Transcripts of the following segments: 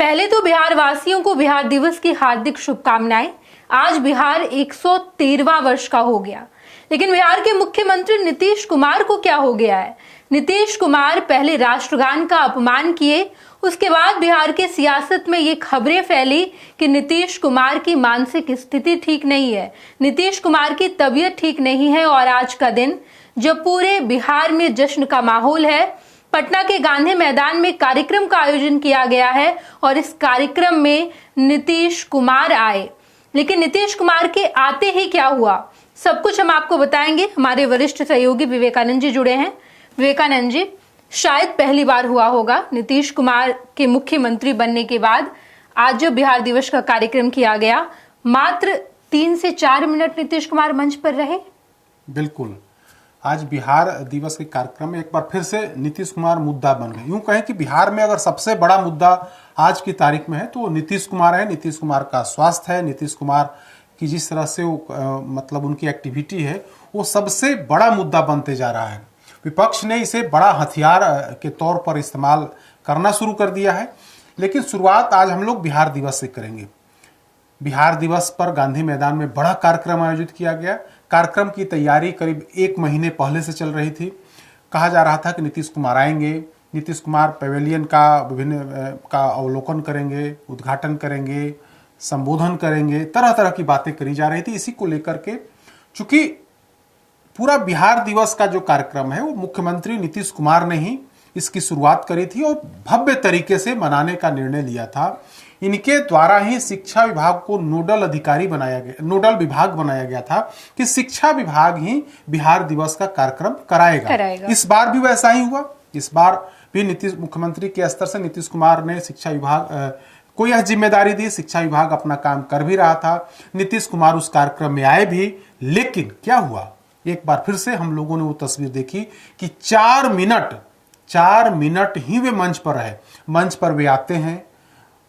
पहले तो बिहार वासियों को बिहार दिवस की हार्दिक शुभकामनाएं। आज बिहार 113वां वर्ष का हो गया, लेकिन बिहार के मुख्यमंत्री नीतीश कुमार को क्या हो गया है? नीतीश कुमार पहले राष्ट्रगान का अपमान किए, उसके बाद बिहार के सियासत में ये खबरें फैली कि नीतीश कुमार की मानसिक स्थिति ठीक नहीं है, नीतीश कुमार की तबीयत ठीक नहीं है। और आज का दिन जब पूरे बिहार में जश्न का माहौल है, पटना के गांधी मैदान में कार्यक्रम का आयोजन किया गया है और इस कार्यक्रम में नीतीश कुमार आए। लेकिन नीतीश कुमार के आते ही क्या हुआ, सब कुछ हम आपको बताएंगे। हमारे वरिष्ठ सहयोगी विवेकानंद जी जुड़े हैं। विवेकानंद जी, शायद पहली बार हुआ होगा नीतीश कुमार के मुख्यमंत्री बनने के बाद आज जब बिहार दिवस का कार्यक्रम किया गया, मात्र 3 से 4 मिनट नीतीश कुमार मंच पर रहे। बिल्कुल, आज बिहार दिवस के कार्यक्रम में एक बार फिर से नीतीश कुमार मुद्दा बन गए। यूं कहें कि बिहार में अगर सबसे बड़ा मुद्दा आज की तारीख में है तो नीतीश कुमार है। नीतीश कुमार का स्वास्थ्य है, नीतीश कुमार की जिस तरह से मतलब उनकी एक्टिविटी है वो सबसे बड़ा मुद्दा बनते जा रहा है। विपक्ष ने इसे बड़ा हथियार के तौर पर इस्तेमाल करना शुरू कर दिया है। लेकिन शुरुआत आज हम लोग बिहार दिवस से करेंगे। बिहार दिवस पर गांधी मैदान में बड़ा कार्यक्रम आयोजित किया गया। कार्यक्रम की तैयारी करीब 1 महीने पहले से चल रही थी। कहा जा रहा था कि नीतीश कुमार आएंगे, नीतीश कुमार पवेलियन का विभिन्न का अवलोकन करेंगे, उद्घाटन करेंगे, संबोधन करेंगे, तरह तरह की बातें करी जा रही थी। इसी को लेकर के चूंकि पूरा बिहार दिवस का जो कार्यक्रम है वो मुख्यमंत्री नीतीश कुमार ने ही इसकी शुरुआत करी थी और भव्य तरीके से मनाने का निर्णय लिया था। इनके द्वारा ही शिक्षा विभाग को नोडल विभाग बनाया गया था कि शिक्षा विभाग ही बिहार दिवस का कार्यक्रम कराएगा। इस बार भी वैसा ही हुआ। इस बार भी मुख्यमंत्री के स्तर से नीतीश कुमार ने शिक्षा विभाग को यह जिम्मेदारी दी। शिक्षा विभाग अपना काम कर भी रहा था। नीतीश कुमार उस कार्यक्रम में आए भी, लेकिन क्या हुआ, एक बार फिर से हम लोगों ने वो तस्वीर देखी कि 4 मिनट ही वे मंच पर रहे। मंच पर वे आते हैं,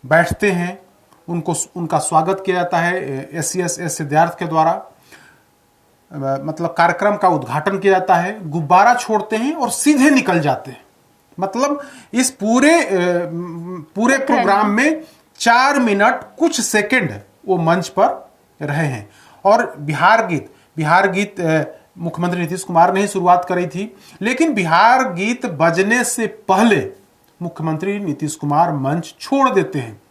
बैठते हैं, उनका स्वागत किया जाता है SCS सिद्धार्थ के द्वारा, मतलब कार्यक्रम का उद्घाटन किया जाता है, गुब्बारा छोड़ते हैं और सीधे निकल जाते हैं। मतलब इस पूरे प्रोग्राम में 4 मिनट कुछ सेकंड वो मंच पर रहे हैं। और बिहार गीत मुख्यमंत्री नीतीश कुमार ने ही शुरुआत करी थी, लेकिन बिहार गीत बजने से पहले मुख्यमंत्री नीतीश कुमार मंच छोड़ देते हैं।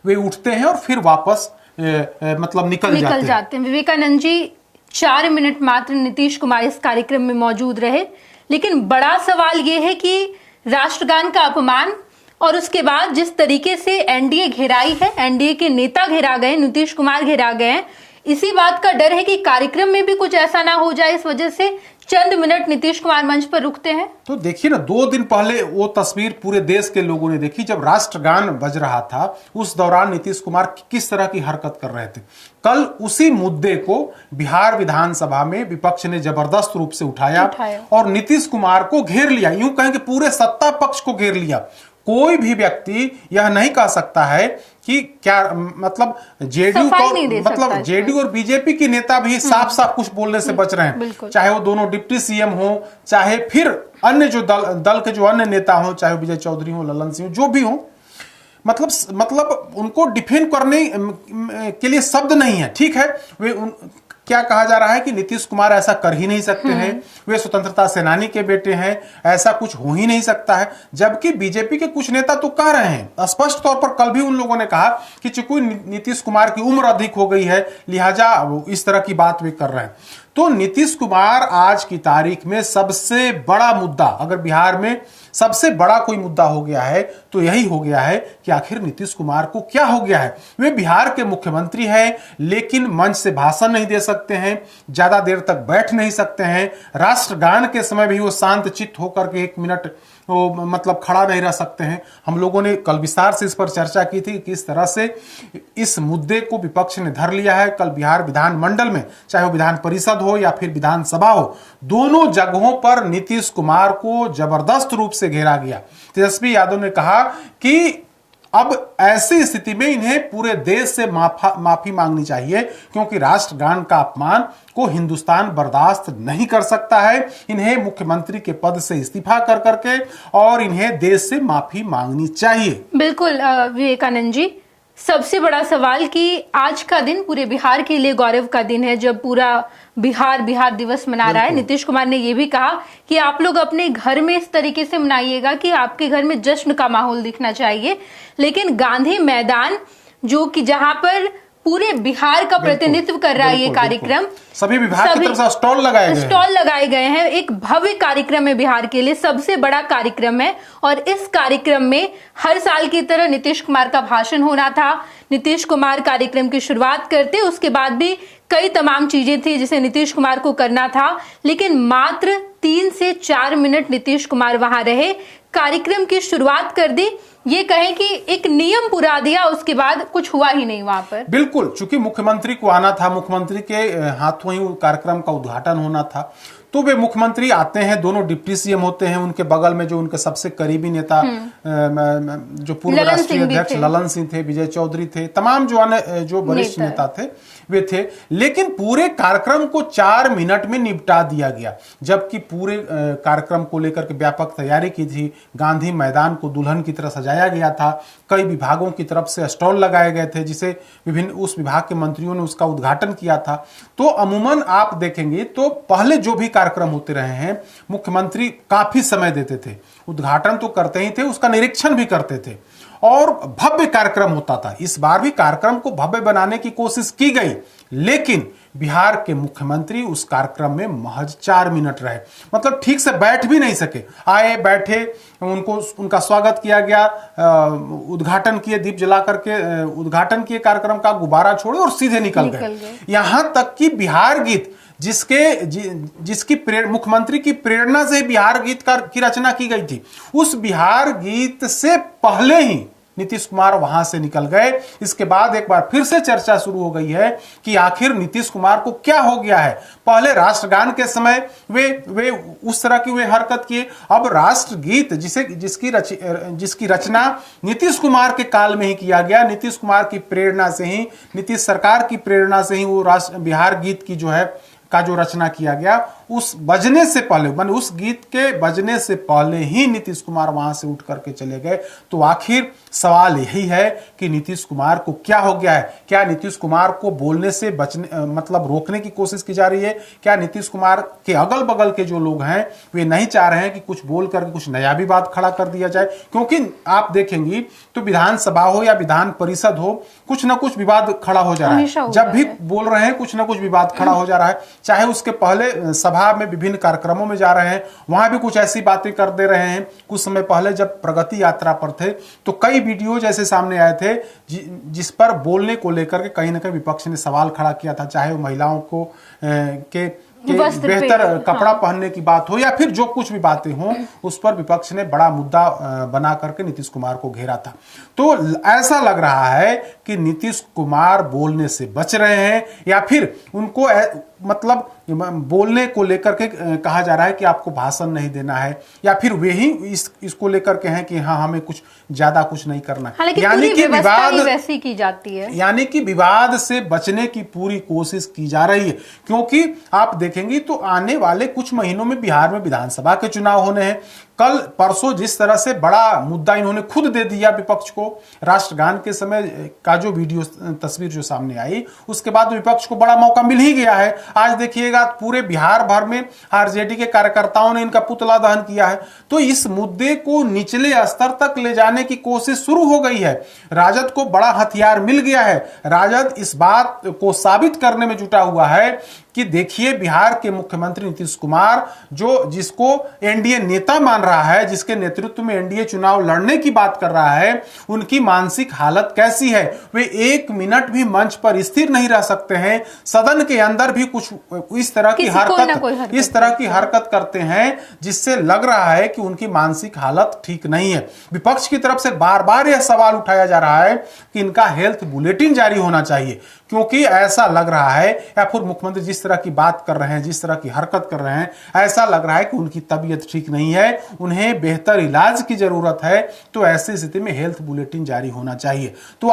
वे उठते हैं और फिर वापस मतलब निकल जाते हैं। विवेकानंद जी, 4 मिनट मात्र नीतीश कुमार इस कार्यक्रम में मौजूद रहे, लेकिन बड़ा सवाल यह है कि राष्ट्रगान का अपमान और उसके बाद जिस तरीके से एनडीए घेराई है, एनडीए के नेता घेरा गए, नीतीश कुमार घेरा गए, इसी बात का डर है कि कार्यक्रम में भी कुछ ऐसा ना हो जाए। इस वजह से चंद मिनट नीतीश कुमार मंच पर रुकते हैं। तो देखिए ना, 2 दिन पहले वो तस्वीर पूरे देश के लोगों ने देखी जब राष्ट्रगान बज रहा था। उस दौरान नीतीश कुमार किस तरह की हरकत कर रहे थे। कल उसी मुद्दे को बिहार विधानसभा में विपक्ष ने जबरदस्त रूप से उठाया और नीतीश कुमार को घेर लिया। यूं कहें कि पूरे सत्ता पक्ष को घेर लिया। कोई भी व्यक्ति यह नहीं कह सकता है कि क्या मतलब जेडीयू और बीजेपी के नेता भी साफ साफ कुछ बोलने से बच रहे हैं, चाहे वो दोनों डिप्टी सीएम हो, चाहे फिर अन्य जो दल के जो अन्य नेता हो, चाहे विजय चौधरी हो, ललन सिंह, जो भी हो, मतलब उनको डिफेंड करने के लिए शब्द नहीं है। ठीक है, क्या कहा जा रहा है कि नीतीश कुमार ऐसा कर ही नहीं सकते हैं, वे स्वतंत्रता सेनानी के बेटे हैं, ऐसा कुछ हो ही नहीं सकता है। जबकि बीजेपी के कुछ नेता तो कह रहे हैं स्पष्ट तौर पर। कल भी उन लोगों ने कहा कि चूंकि नीतीश कुमार की उम्र अधिक हो गई है, लिहाजा इस तरह की बात वे कर रहे हैं। तो नीतीश कुमार आज की तारीख में सबसे बड़ा मुद्दा, अगर बिहार में सबसे बड़ा कोई मुद्दा हो गया है तो यही हो गया है कि आखिर नीतीश कुमार को क्या हो गया है। वे बिहार के मुख्यमंत्री हैं, लेकिन मंच से भाषण नहीं दे सकते हैं, ज्यादा देर तक बैठ नहीं सकते हैं। राष्ट्रगान के समय भी वो शांत चित्त होकर के 1 मिनट वो मतलब खड़ा नहीं रह सकते हैं। हम लोगों ने कल विस्तार से इस पर चर्चा की थी कि किस तरह से इस मुद्दे को विपक्ष ने धर लिया है। कल बिहार विधानमंडल में, चाहे वो विधान परिषद हो या फिर विधानसभा हो, दोनों जगहों पर नीतीश कुमार को जबरदस्त रूप से घेरा गया। तेजस्वी यादव ने कहा कि अब ऐसी स्थिति में इन्हें पूरे देश से माफी मांगनी चाहिए, क्योंकि राष्ट्रगान का अपमान को हिंदुस्तान बर्दाश्त नहीं कर सकता है। इन्हें मुख्यमंत्री के पद से इस्तीफा कर करके और इन्हें देश से माफी मांगनी चाहिए। बिल्कुल विवेकानंद जी, सबसे बड़ा सवाल कि आज का दिन पूरे बिहार के लिए गौरव का दिन है, जब पूरा बिहार दिवस मना रहा है। नीतीश कुमार ने यह भी कहा कि आप लोग अपने घर में इस तरीके से मनाइएगा कि आपके घर में जश्न का माहौल दिखना चाहिए, लेकिन गांधी मैदान जो कि जहां पर पूरे बिहार का प्रतिनिधित्व कर रहा है ये कार्यक्रम, सभी विभाग की तरफ से स्टॉल लगाए गए हैं। एक भव्य कार्यक्रम है, बिहार के लिए सबसे बड़ा कार्यक्रम है। और इस कार्यक्रम में हर साल की तरह नीतीश कुमार का भाषण होना था। नीतीश कुमार कार्यक्रम की शुरुआत करते, उसके बाद भी कई तमाम चीजें थी जिसे नीतीश कुमार को करना था, लेकिन मात्र 3 से 4 मिनट नीतीश कुमार वहां रहे, कार्यक्रम की शुरुआत कर दी, ये कहें कि एक नियम पुरा दिया, उसके बाद कुछ हुआ ही नहीं वहां पर। बिल्कुल, चूंकि मुख्यमंत्री को आना था, मुख्यमंत्री के हाथों ही कार्यक्रम का उद्घाटन होना था, तो वे मुख्यमंत्री आते हैं, दोनों डिप्टी सीएम होते हैं, उनके बगल में जो उनके सबसे करीबी नेता जो पूर्व राष्ट्रीय अध्यक्ष ललन सिंह थे, विजय चौधरी थे, तमाम जो वरिष्ठ नेता थे वे थे। लेकिन पूरे कार्यक्रम को 4 मिनट में निपटा दिया गया, जबकि पूरे कार्यक्रम को लेकर के व्यापक तैयारी की थी। गांधी मैदान को दुल्हन की तरह सजाया गया था, कई विभागों की तरफ से स्टॉल लगाए गए थे, जिसे विभिन्न उस विभाग के मंत्रियों ने उसका उद्घाटन किया था। तो अमूमन आप देखेंगे तो पहले जो भी कार्यक्रम होते रहे हैं, मुख्यमंत्री काफी समय देते थे, उद्घाटन तो करते ही थे, उसका निरीक्षण भी करते थे और भव्य कार्यक्रम होता था। इस बार भी कार्यक्रम को भव्य बनाने की कोशिश की गई, लेकिन बिहार के मुख्यमंत्री उस कार्यक्रम में महज 4 मिनट रहे, मतलब ठीक से बैठ भी नहीं सके। आए, बैठे, उनका स्वागत किया गया, उद्घाटन किए, दीप जला करके उद्घाटन किए कार्यक्रम का, गुब्बारा छोड़े और सीधे निकल गए। यहां तक कि बिहार गीत जिसकी मुख्यमंत्री की प्रेरणा से बिहार गीत की रचना की गई थी, उस बिहार गीत से पहले ही नीतीश कुमार वहां से निकल गए। इसके बाद एक बार फिर से चर्चा शुरू हो गई है कि आखिर नीतीश कुमार को क्या हो गया है। पहले राष्ट्रगान के समय वे उस तरह की वे हरकत किए, अब राष्ट्रगीत जिसकी रचना नीतीश कुमार के काल में ही किया गया, नीतीश कुमार की प्रेरणा से ही, नीतीश सरकार की प्रेरणा से ही वो बिहार गीत की जो रचना किया गया, उस बजने से पहले, माने उस गीत के बजने से पहले ही नीतीश कुमार वहां से उठ करके चले गए। तो आखिर सवाल यही है कि नीतीश कुमार को क्या हो गया है? क्या नीतीश कुमार को बोलने से मतलब रोकने की कोशिश की जा रही है? क्या नीतीश कुमार के अगल बगल के जो लोग हैं वे नहीं चाह रहे हैं कि कुछ बोल करके कुछ नया भी बात खड़ा कर दिया जाए? क्योंकि आप देखेंगी तो विधानसभा हो या विधान परिषद हो, कुछ ना कुछ विवाद खड़ा हो जा रहा है। जब भी बोल रहे हैं कुछ ना कुछ विवाद खड़ा हो जा रहा है, चाहे उसके पहले सभा में विभिन्न कार्यक्रमों में जा रहे हैं, वहां भी कुछ ऐसी बातें कर दे रहे हैं। कुछ समय पहले जब प्रगति यात्रा पर थे तो कई वीडियो जैसे सामने आए थे जिस पर बोलने को लेकर के कहीं ना कहीं विपक्ष ने सवाल खड़ा किया था, चाहे वो महिलाओं को के बेहतर कपड़ा पहनने की बात हो या फिर जो कुछ भी बातें हों, उस पर विपक्ष ने बड़ा मुद्दा बना करके नीतीश कुमार को घेरा था। तो ऐसा लग रहा है कि नीतीश कुमार बोलने से बच रहे हैं या फिर उनको मतलब बोलने को लेकर के कहा जा रहा है कि आपको भाषण नहीं देना है, या फिर वे ही इसको लेकर के हैं कि हाँ हमें कुछ ज्यादा कुछ नहीं करना है। यानी कि विवाद वैसी की जाती है, यानी कि विवाद से बचने की पूरी कोशिश की जा रही है। क्योंकि आप देखेंगे तो आने वाले कुछ महीनों में बिहार में विधानसभा के चुनाव होने हैं। कल परसों जिस तरह से बड़ा मुद्दा इन्होंने खुद दे दिया विपक्ष को, राष्ट्रगान के समय का जो वीडियो तस्वीर जो सामने आई, उसके बाद विपक्ष को बड़ा मौका मिल ही गया है। आज देखिएगा पूरे बिहार भर में आरजेडी के कार्यकर्ताओं ने इनका पुतला दहन किया है। तो इस मुद्दे को निचले स्तर तक ले जाने की कोशिश शुरू हो गई है। राजद को बड़ा हथियार मिल गया है। राजद इस बात को साबित करने में जुटा हुआ है कि देखिए बिहार के मुख्यमंत्री नीतीश कुमार जिसको एनडीए नेता मान रहा है, जिसके नेतृत्व में एनडीए चुनाव लड़ने की बात कर रहा है, उनकी मानसिक हालत कैसी है। वे 1 मिनट भी मंच पर स्थिर नहीं रह सकते हैं। सदन के अंदर भी कुछ इस तरह की हरकत करते हैं जिससे लग रहा है कि उनकी मानसिक हालत ठीक नहीं है। विपक्ष की तरफ से बार बार यह सवाल उठाया जा रहा है कि इनका हेल्थ बुलेटिन जारी होना चाहिए, क्योंकि ऐसा लग रहा है, या फिर मुख्यमंत्री जिस तरह की बात कर रहे हैं, जिस तरह की हरकत कर रहे हैं, ऐसा लग रहा है कि उनकी तबीयत ठीक नहीं है, उन्हें बेहतर इलाज की जरूरत है। तो ऐसी स्थिति में हेल्थ बुलेटिन जारी होना चाहिए। तो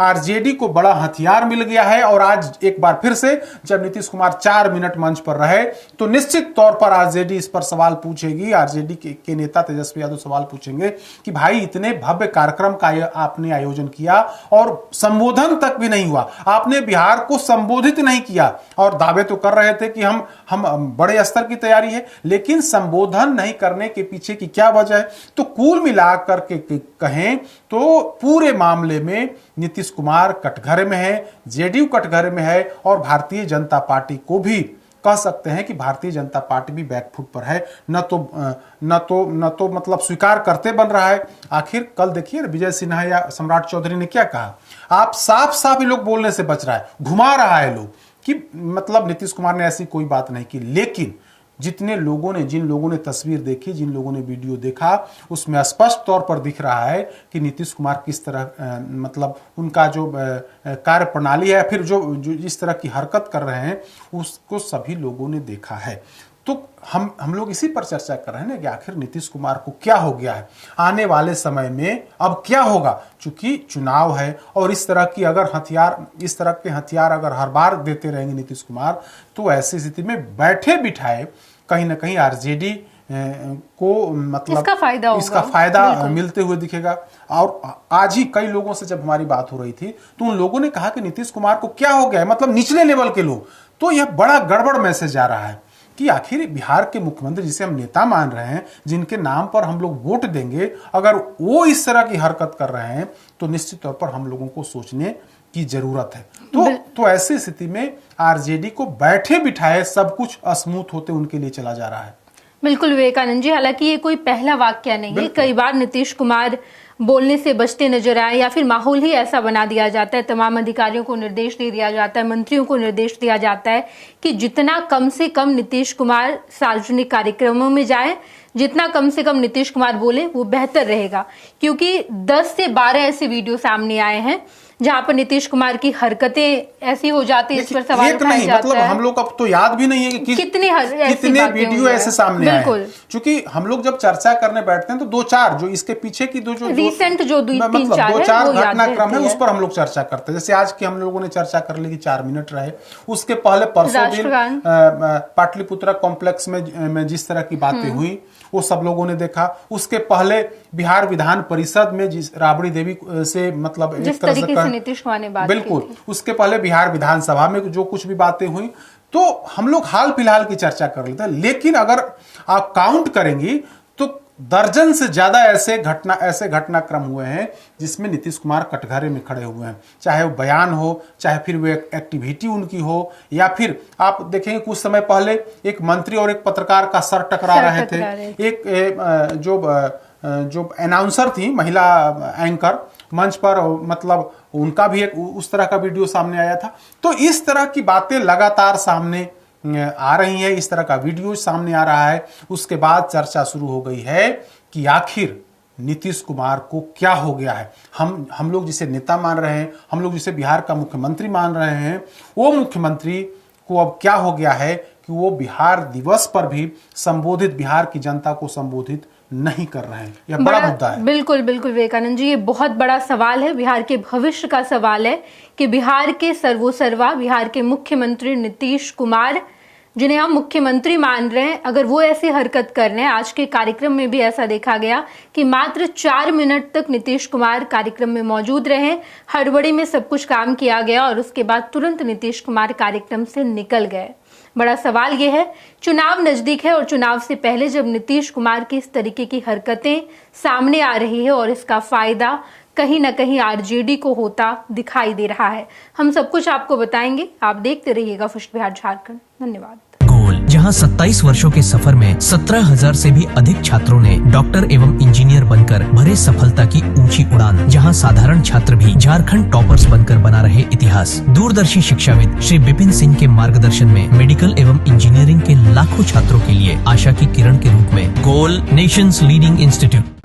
आरजेडी को बड़ा हथियार मिल गया है। और आज एक बार फिर से जब नीतीश कुमार 4 मिनट मंच पर रहे तो निश्चित तौर पर आरजेडी इस पर सवाल पूछेगी। आरजेडी के नेता तेजस्वी यादव सवाल पूछेंगे कि भाई इतने भव्य कार्यक्रम का आपने आयोजन किया और संबोधन तक भी नहीं हुआ, आपने बिहार को संबोधित नहीं किया, और दावे तो कर रहे थे कि हम बड़े स्तर की तैयारी है, लेकिन संबोधन नहीं करने के पीछे की क्या वजह है? तो कुल मिलाकर के कहें तो पूरे मामले में नीतीश कुमार कटघरे में है, जेडीयू कटघरे में है, और भारतीय जनता पार्टी को भी कह सकते हैं कि भारतीय जनता पार्टी भी बैकफुट पर है। न तो मतलब स्वीकार करते बन रहा है। आखिर कल देखिए विजय सिन्हा या सम्राट चौधरी ने क्या कहा, आप साफ ये लोग बोलने से बच रहा है, घुमा रहा है लोग कि मतलब नीतीश कुमार ने ऐसी कोई बात नहीं की। लेकिन जिन लोगों ने तस्वीर देखी, जिन लोगों ने वीडियो देखा, उसमें स्पष्ट तौर पर दिख रहा है कि नीतीश कुमार किस तरह मतलब उनका जो कार्य प्रणाली है, फिर जो जिस तरह की हरकत कर रहे हैं, उसको सभी लोगों ने देखा है। तो हम लोग इसी पर चर्चा कर रहे हैं ना कि आखिर नीतीश कुमार को क्या हो गया है, आने वाले समय में अब क्या होगा। चूंकि चुनाव है और इस तरह के हथियार अगर हर बार देते रहेंगे नीतीश कुमार, तो ऐसी स्थिति में बैठे बिठाए कहीं ना कहीं आरजेडी को मतलब इसका फायदा मिलते हुए दिखेगा। और आज ही कई लोगों से जब हमारी बात हो रही थी तो उन लोगों ने कहा कि नीतीश कुमार को क्या हो गया है, मतलब निचले लेवल के लोग। तो यह बड़ा गड़बड़ मैसेज आ रहा है कि आखिर बिहार के मुख्यमंत्री जिसे हम नेता मान रहे हैं, जिनके नाम पर हम लोग वोट देंगे, अगर वो इस तरह की हरकत कर रहे हैं तो निश्चित तौर पर हम लोगों को सोचने की जरूरत है। तो ऐसी स्थिति में आरजेडी को बैठे बिठाए सब कुछ स्मूथ होते उनके लिए चला जा रहा है। बिल्कुल विवेकानंद जी, हालांकि ये कोई पहला वाक्य नहीं है। कई बार नीतीश कुमार बोलने से बचते नजर आए, या फिर माहौल ही ऐसा बना दिया जाता है, तमाम अधिकारियों को निर्देश दे दिया जाता है, मंत्रियों को निर्देश दिया जाता है कि जितना कम से कम नीतीश कुमार सार्वजनिक कार्यक्रमों में जाए, जितना कम से कम नीतीश कुमार बोले वो बेहतर रहेगा। क्योंकि 10 से 12 ऐसे वीडियो सामने आए हैं जहां पर नीतीश कुमार की हरकतें ऐसी हो जाती है, इस पर सवाल उठाया जाता है। हम लोग अब तो याद भी नहीं है कि कितने वीडियो ऐसे सामने आए हैं। क्योंकि हम लोग जब चर्चा करने बैठते हैं तो 2-4 जो इसके पीछे की जो रिसेंट जो 2-4 घटनाक्रम है उस पर हम लोग चर्चा करते हैं। जैसे आज की हम लोगों ने चर्चा कर ली कि 4 मिनट रहे, उसके पहले परसों दिन पाटलिपुत्रा कॉम्प्लेक्स में जिस तरह की बातें हुई वो सब लोगों ने देखा। उसके पहले बिहार विधान परिषद में जिस राबड़ी देवी से मतलब जिस तरीके से नीतीश कुमार ने बात बिल्कुल, उसके पहले बिहार विधानसभा में जो कुछ भी बातें हुई, तो हम लोग हाल फिलहाल की चर्चा कर लेते हैं। लेकिन अगर आप काउंट करेंगी तो दर्जन से ज्यादा ऐसे घटनाक्रम हुए हैं जिसमें नीतीश कुमार कटघरे में खड़े हुए हैं। चाहे वो बयान हो, चाहे फिर वो एक्टिविटी उनकी हो, या फिर आप देखेंगे कुछ समय पहले एक मंत्री और एक पत्रकार का सर टकरा रहे थे। एक जो अनाउंसर थी, महिला एंकर, मंच पर मतलब उनका भी एक उस तरह का वीडियो सामने आया था। तो इस तरह की बातें लगातार सामने आ रही है, इस तरह का वीडियो सामने आ रहा है। उसके बाद चर्चा शुरू हो गई है कि आखिर नीतीश कुमार को क्या हो गया है। हम लोग जिसे नेता मान रहे हैं, हम लोग जिसे बिहार का मुख्यमंत्री मान रहे हैं, वो मुख्यमंत्री को अब क्या हो गया है कि वो बिहार दिवस पर भी संबोधित, बिहार की जनता को संबोधित नहीं कर रहे हैं। यह बड़ा मुद्दा है। बिल्कुल विवेकानंद जी, ये बहुत बड़ा सवाल है, बिहार के भविष्य का सवाल है कि बिहार के सर्वोसर्वा बिहार के मुख्यमंत्री नीतीश कुमार, जिन्हें हम मुख्यमंत्री मान रहे हैं, अगर वो ऐसी हरकत कर रहे हैं। आज के कार्यक्रम में भी ऐसा देखा गया कि मात्र 4 मिनट तक नीतीश कुमार कार्यक्रम में मौजूद रहे, हड़बड़ी में सब कुछ काम किया गया और उसके बाद तुरंत नीतीश कुमार कार्यक्रम से निकल गए। बड़ा सवाल यह है, चुनाव नजदीक है और चुनाव से पहले जब नीतीश कुमार की इस तरीके की हरकतें सामने आ रही है और इसका फायदा कहीं ना कहीं आरजेडी को होता दिखाई दे रहा है। हम सब कुछ आपको बताएंगे, आप देखते रहिएगा फर्स्ट बिहार झारखंड। धन्यवाद। जहां 27 वर्षों के सफर में 17,000 से भी अधिक छात्रों ने डॉक्टर एवं इंजीनियर बनकर भरे सफलता की ऊंची उड़ान, जहां साधारण छात्र भी झारखंड टॉपर्स बनकर बना रहे इतिहास। दूरदर्शी शिक्षाविद श्री विपिन सिंह के मार्गदर्शन में मेडिकल एवं इंजीनियरिंग के लाखों छात्रों के लिए आशा की किरण के रूप में गोल नेशंस लीडिंग इंस्टीट्यूट